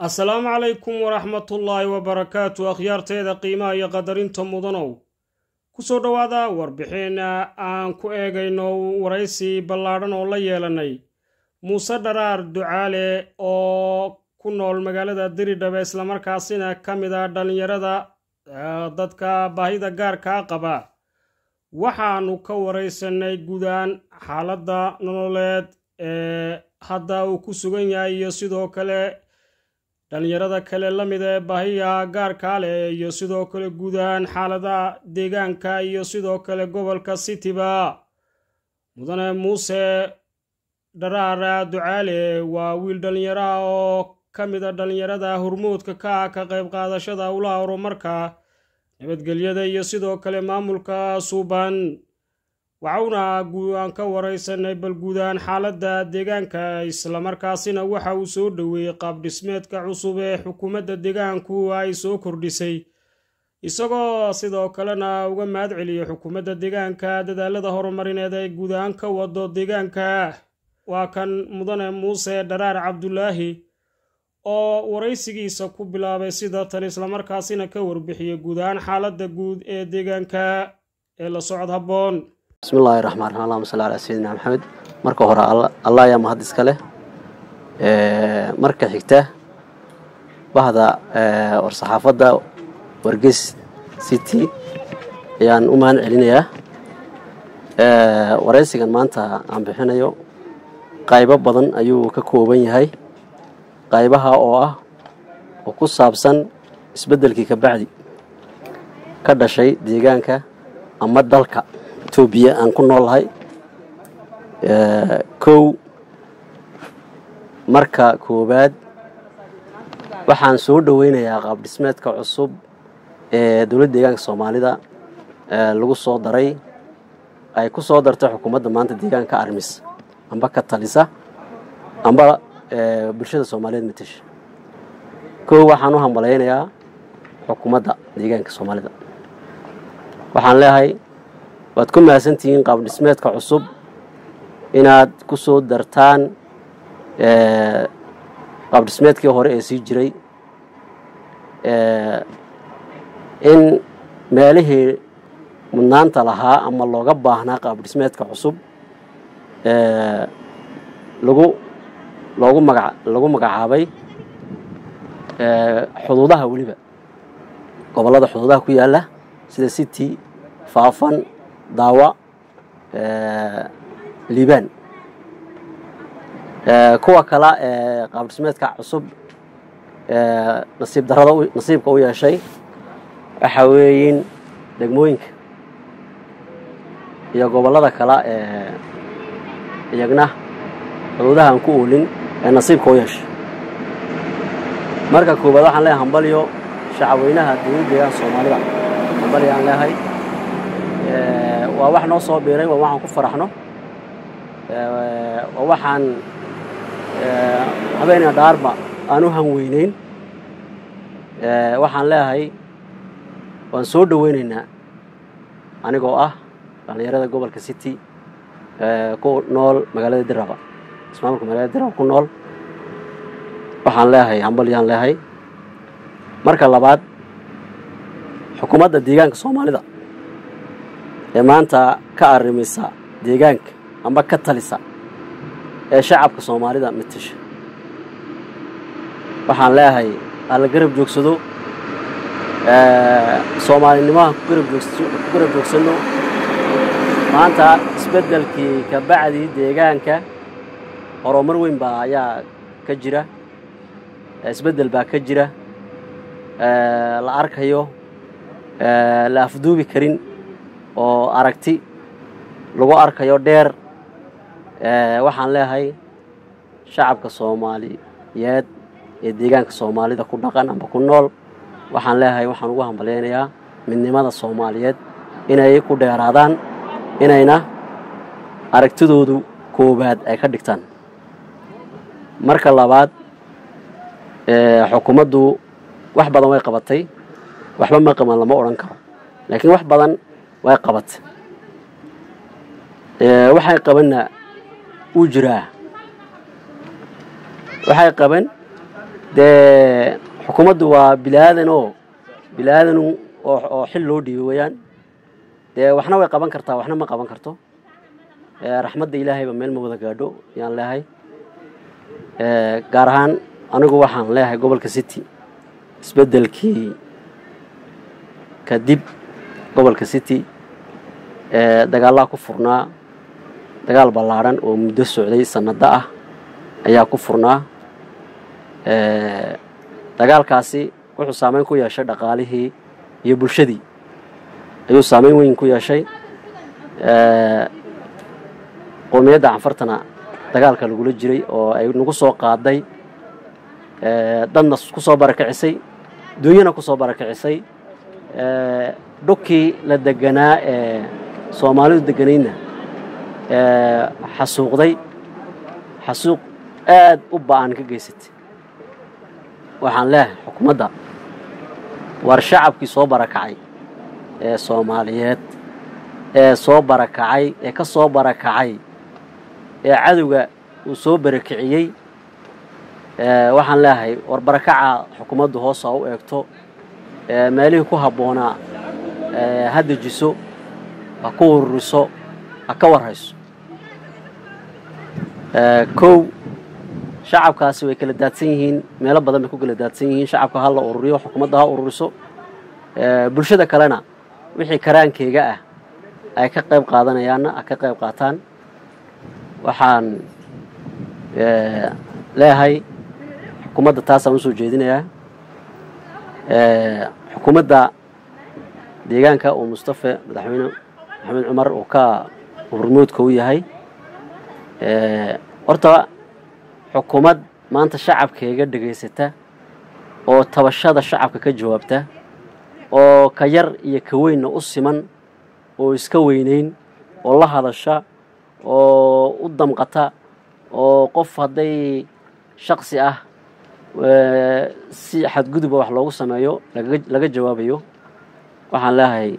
السلام عليكم ورحمة الله وبركاته أخيارتيدا قيمة يا قدرين مدنو كسو دوادا warbixin aan ku eegayno waraysi ballaaran oo la yeelanay Muuse Dharaar Ducaale oo ku nool magaalada Diridhabe isla markaasina kamid ah dhalinyarada dadka baahida gaarka qaba waxaanu ka waraysanay gudaan xaaladda nololeed ee hadda uu ku sugan yahay iyo sidoo kale dhalinyarada kale lamid ah baahiyaha gaarka leh iyo sidoo kale gudaan xaalada deegaanka iyo sidoo kale gobolka City-ba mudane Muuse Dharaar Ducaale waa wiil dhalinyaro oo kamid ah dhalinyarada hormuudka ka qayb qaadashada howlaha horumarka nabadgelyada iyo sidoo kale maamulka suuban waxauna aan ka waraysanay bal gudaan xaaladda deegaanka isla markaasina waxa uu soo dhaweeyay qaab dhismeedka cusub ee xukuumadda deegaanku ay soo kordhisay isagoo sidoo kalena uga mahad celiyay xukuumadda deegaanka dadaalada horumarineed ee gudaan ka wado deegaanka waa kan mudane Muuse Dharaar Cabdullaahi oo waraysigiisa ku bilaabay sida tan isla markaasina ka warbixiyay gudaan xaaladda guud ee deegaanka ee la socod haboon بسم الله الرحمن الرحيم اللهم صل على سيدنا محمد marka hore Allah ya mahad iska leh marka xigta bahda war saxaafada wargeys City ayaan u mahad celinayaa waraysigan maanta aan bixinayo qaybo badan ayuu ka kooban yahay qaybaha oo ku saabsan isbedelkii ka bacdi ka dhashay deegaanka ama dalka Ethiopia aan ku noolahay marka koobaad waxaan soo dhaweynayaa qaab dhismeedka cusub ee dawladda deegaanka Soomaalida lagu soo daray ay ku soo dartay xukuumadda maanta deegaanka Armis amba ka talisa amba bulshada Soomaaliyeed matasha waxaan u hambaleynayaa xukuumadda deegaanka Soomaalida waxaan leeyahay waad ku maasantiin qaab dhismeedka cusub inaad ku soo dartaan qaab dhismeedkii hore ee sii jiray in meelihii mudnaanta lahaa ama looga baahnaa qaab dhismeedka cusub lagu magacaabay xuduudaha waliba gobolada xuduudaha ku yaala sida City Faafan daawa Liban kuwa kala qaab dhismeedka cusub nasiibka u yeeshay waxa weeyeen degmooyinka iyo gobolada kala iyagna xuduudaha aan ku oolin nasiibka u yeeshay marka koobaad waxaan leeyahay hambaliyo shacabweynaha deegaanka Soomaalida hambaliyo aan leeyahay waa wax noo soo biiray waa waxaan ku faraxno waa waxaan habeenina dhaarba aanu han weyneyn waxaan leeyahay waan soo dhaweynaynaa anigoo ah dhalinyarada gobolka City ku nool magaalada Diridhabe ismaamulka magaalada Diridhabe ku nool waxaan leeyahay hambaliyaan leeyahay marka labaad xukuumadda deegaanka Soomaalida maanta ka arimisa deegaanka amba ka talisa ee shacabka Soomaalida matasha waxaan leeyahay ala garab joogsado Soomaalinimaha ku garab joogsano maanta isbedelkii ka bacdi deegaanka horumar weyn baa ayaa ka jira isbedel baa ka jira la arkayo la afduubi karin oo aragti lagu arkayo dheer waxaan leeyahay shacabka Soomaaliyeed ee deegaanka Soomaalida ku dhaqan amba ku nool waxaan leeyahay waxaan ugu hambaleynayaa midnimada Soomaaliyeed inay ku dheeraadaan inayna aragtidoodu koobaad ay ka dhigtaan marka labaad xukuumaddu wax badan way qabatay waxba ma qaban lama oran karo laakiin wax badan way qabatay waxay qabanna u jiraa waxay qaban dee xukuumaddu waa bilaadan oo xil loo dhiibay weeyaan dee waxna way qaban kartaa waxna ma qaban karto raxmadda ilaahayba meel ma wada gaadho yaan leeyahay gaar ahaan anigu waxaan leeyahay gobolka City isbedelkii kadib gobolka City dagaalada ku furnaa dagaal ballaaran oo muddo socday sanado ah ayaa ku furnaa dagaalkaasi wuxuu saameyn ku yeeshay dhaqaalihii iyo bulshadii ayuu saameyn weyn ku yeeshay qoomiyadda Canfartana dagaalka lagu jiray oo ay nagu soo qaaday dadna ku soo barakicisay dunyana ku soo barakicisay dhulkii la deganaa Soomaalidu deganayna xasuuq aad u baan ka geysatay waxaan leeyahay xukuumadda war shacabkii soo barakacay Soomaaliyeed soo barakacay ka soo barakacay cadawga uu soo barakiciyay waxaan leeyahay war barakaca xukuumaddu hoos u eegto meelihii ku haboona hadda jiso ha ku ururiso ha ka warayso kow shacabkaasi way kala daadsan yihiin meelo badan bay ku kala daadsan yihiin shacabka hal la ururiyo xukuumadda ha ururiso bulshada kalena wixii karaankeyga ah ay ka qayb qaadanayaana ka qayb qaataan waxaan leeyahay xukuumadda taas aan soo jeedinayaa xukuumadda deegaanka oo Mustafa madaxweyne Maxamed Cumar oo ka hormuudka u yahay horta xukuumad maanta shacabkeega dhageysata oo tabashada shacabka ka jawaabta oo ka yar iyo ka weyn u siman oo iska weynayn oo la hadasha oo u damqata oo qof haday shakhsi ah si xadgudub wax loogu sameeyo laga jawaabayo waxaan leeyahay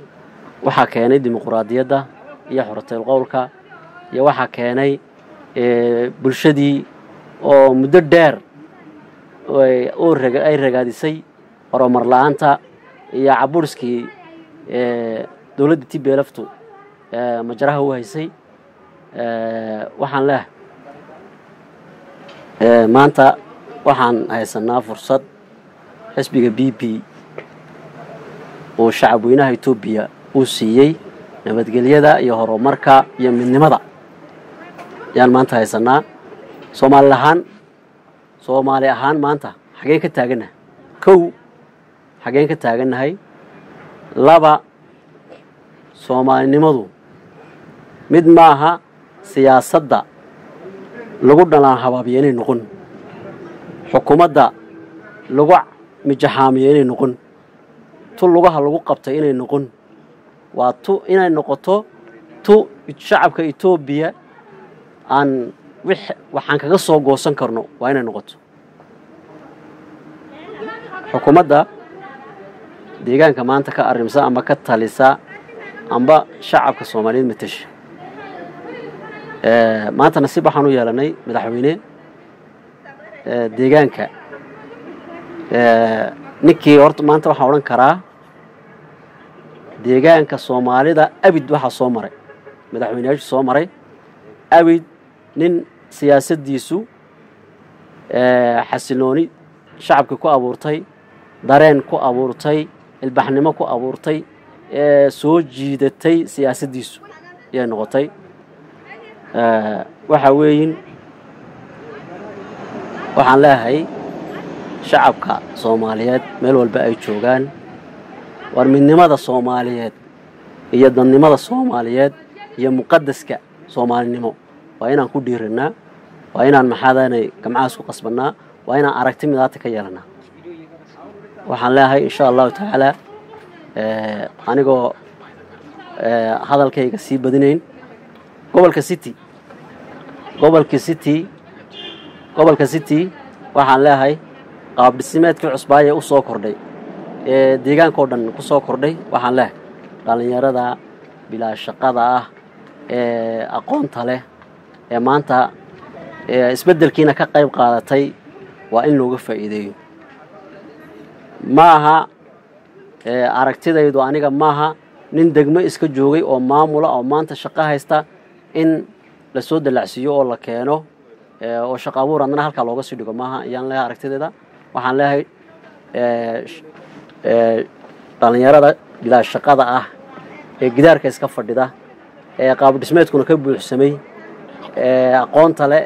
waxa keenay dimuqraadiyadda iyo xorriyadda qowlka iyo waxa keenay bulshadii oo muddo dheer ay ragaadisay horumar la'aanta iyo caburskii dawladda TPLF majraha u haysay waxaan leeyahay maanta waxaan haysanaa fursad xisbiga BP oo shacabweynaha Itoobiya uu siiyay nabadgelyada iyo horumarka iyo midnimada yaan maanta haysanaa Soomaali ahaan maanta xageen ka taaganahay kow xageen ka taaganahay laba Soomaalinimadu mid maaha siyaasadda lagu dhalaan habaabiyeenay noqon xukuumadda lagu mijaxaamiyeenay noqon tu lugaha lagu qabtay inay noqon waa tu inay noqoto tu shacabka Itoobiya aan waxaan kaga soo goosan karno waa inay noqoto xukuumadda deegaanka maanta ka arrimsa ama ka talisa amba shacabka Soomaaliyeed matasha maanta nasiib waxaan u yeelanay madaxweyne deegaanka ninkii horta maanta waxaan oran karaa deegaanka Soomaalida abid waxa soo maray madaxweynayaasha soo maray abid nin siyaasadiisu xasilooni shacabka ku abuurtay dareen ku abuurtay ilbaxnimo ku abuurtay soo jiidatay siyaasadiisu ee noqotay waxa weeyin waxaan leeyahay shacabka Soomaaliyeed meel walba ay joogaan war midnimada Soomaaliyeed iyo dadnimada Soomaaliyeed iyo muqaddaska Soomaalinimo waa inaan ku dhiiranaa waa inaan maxaadanay gamcaas ku qasbanaa waa inaan aragti midaata ka yeelanaa waxaan leeyahay insha Allah taala anigoo hadalkayga sii badinayn gobolka City waxaan leeyahay qaab dhismeedkii cusbaaye u soo kordhay deegaanka oo dhan ku soo kordhay waxaan leeyahay dhalinyarada bilaa shaqada ah aqoonta leh maanta isbedelkiina ka qayb qaadatay waa in looga faa'iideeyo maaha aragtidaydu aniga maaha nin degmo iska joogay oo maamula oo maanta shaqo haysta in la soo dalacsiyo oo la keeno oo shaqo abuur adna halka looga sii dhigo maaha ayaan leeyahay aragtidayda waxaan leeyahay dhalinyarada bilaa shaqada ah ee gidaarka iska fadhida ee qaab dhismeedkuna ka buuxsamay aqoonta leh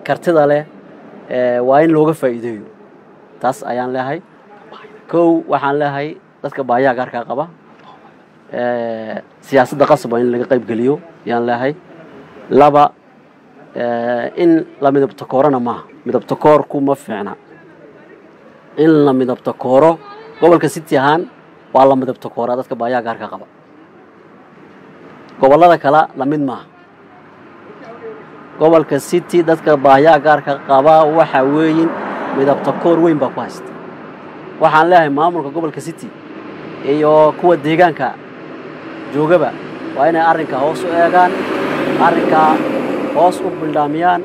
kartida leh waa in looga faa'iideeyo taas ayaan leeyahay kow waxaan leeyahay dadka baahiyaha gaarka qaba siyaasadda qasab in laga qayb geliyo ayaan leeyahay laba in la midabto koorana maaha midabto koorku ma fiicna in la midabto kooro gobolka city ahaan waa la midabto koora dadka baahiyaha gaarka qaba gobolada kale la mid maaha gobolka city dadka baahiyaha gaarka qaba waxa weeyin midabto koor weyn baa ku haysta waxaan leeyahay maamulka gobolka city iyo kuwa deegaanka joogaba waa inay arrinka hoos u eegaan arrinka hoos u bildhaamiyaan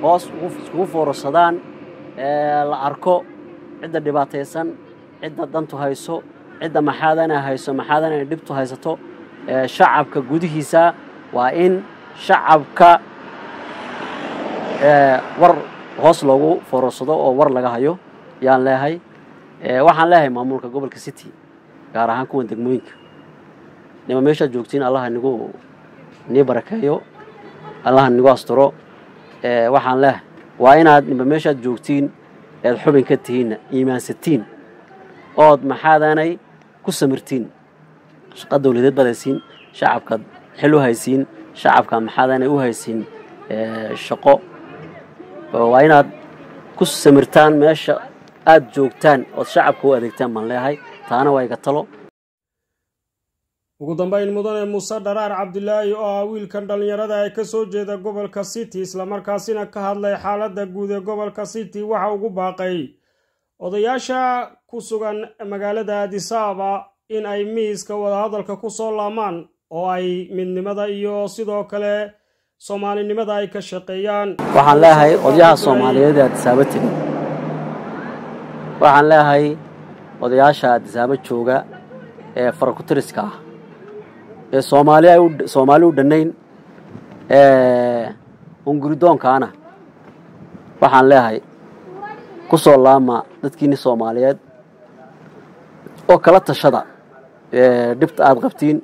hoos ugu foorsadaan la arko cidda dhibaataysan cidda dantu hayso cidda maxaadana hayso maxaadana dhibtu haysato shacabka gudihiisa waa in shacabka war hoos loogu foorasado oo war laga hayo yaan leeyahay waxaan leeyahay maamulka gobolka city gaar ahaan kuwa degmooyinka nima meesha joogtiin allah anigu ni barakeeyo allah anigu asturo waxaan leeyahay waa inaad nima meesha joogtiin ee xubin ka tihiin iimaansatiin ood maxaadanay ku samirtiin shaqo dawladeed badaysiin shacabka xil u haysiin shacabka maxaadanay u haysiin shaqo waa inaad ku samirtaan meesha aad joogtaan oo shacabka u adeegtaan baan leeyahay taana waa iga talo ugu dambeyn mudane muuse dharaar cabdilaahi oo ah wiilkan dhalinyarada ay ka soo jeeda gobolka city isla markaasina ka hadlay xaaladda guud ee gobolka city waxa ugu baaqay odayaasha ku sugan magaalada Addis Ababa in ay miiska wadahadalka ku soo laamaan oo ay midnimada iyo sidoo kale Soomaalinimada ay ka shaqeeyaan waxaan leeyahay odayaasha Soomaaliyeed ee Addis Ababa tagay waxaan leeyahay odayaasha Addis Ababa jooga ee farakutiriska ah ee Soomaali u dhanayn unguridoonkaana waxaan leeyahay ku soo laama dadkiina Soomaaliyeed oo kala tashada dibta aad qabtiin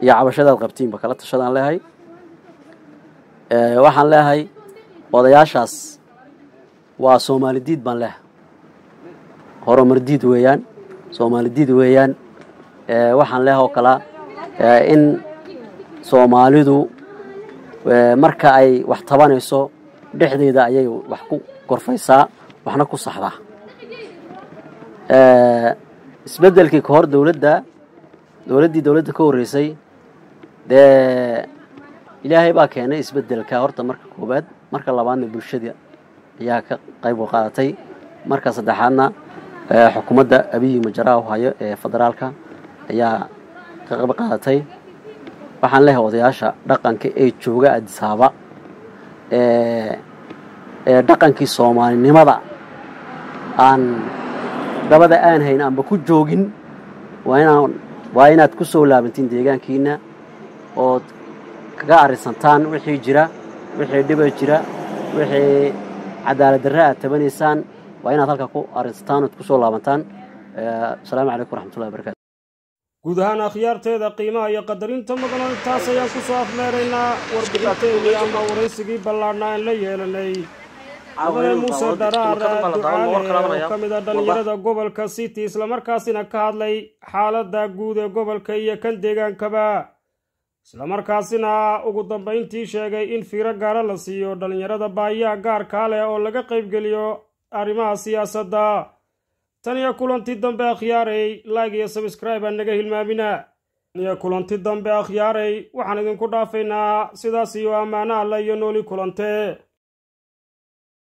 iyo cabashada aad qabtiin ba kala tashadaan leeyahay waxaan leeyahay odayaashaas waa Soomaali diid baan leeyahay horumar diid weeyaan Soomaali diid weeyaan waxaan leeyahay oo kala in Soomaalidu marka ay wax tabanayso dhexdeeda ayay wax ku korfaysaa waxna ku saxdaa isbedelkii ka hor dawladda ka horeysay ilaahay baa keenay isbedelka horta marka koobaad marka labaadna bulshada ayaa ka qayb qaadatay marka saddexaadna xukuumadda Abiy Majaraw hayo ee federaalka ayaa ka qayb qaadatay waxaan leeyahay odayaasha dhaqanka ee jooga Addis Ababa dhaqankii Soomaalinimada aan dabada aan hayn amba ku joogin waa inaad ku soo laabantiin deegaankiina oo kaga arisantaan wixii jira wixii dhib jira wixii cadaalad darro aad tabanaysaan waa inaad halka ku arisantaan oo ku soo laabantaan assalaamu calaykum waraxmatullaahi wabarakaatuh guud ahaan akhyaarteeda qiimaha iyo qadarinta mudan intaas ayaan ku soo afmeeraynaa warbixinteennii ama waraysigii ballaadhnaa aan la yeelanay mudane muuse dharaar ducaale oo ka mid ah dhalinyarada gobolka city isla markaasina ka hadlay xaaladda guud ee gobolka iyo kan deegaankaba isla markaasina ugu dambeyntii sheegay in fiiro gaara la siiyo dhalinyarada baahiyaha gaarka leh oo laga qaybgeliyo arrimaha siyaasadda tan iyo kulanti dambe akhyaaray like iyo subscribe aan naga hilmaamina iyo kulanti dambe akhyaaray waxaan idinku dhaafaynaa sidaas iyo ammaano alle iyo nooli kulante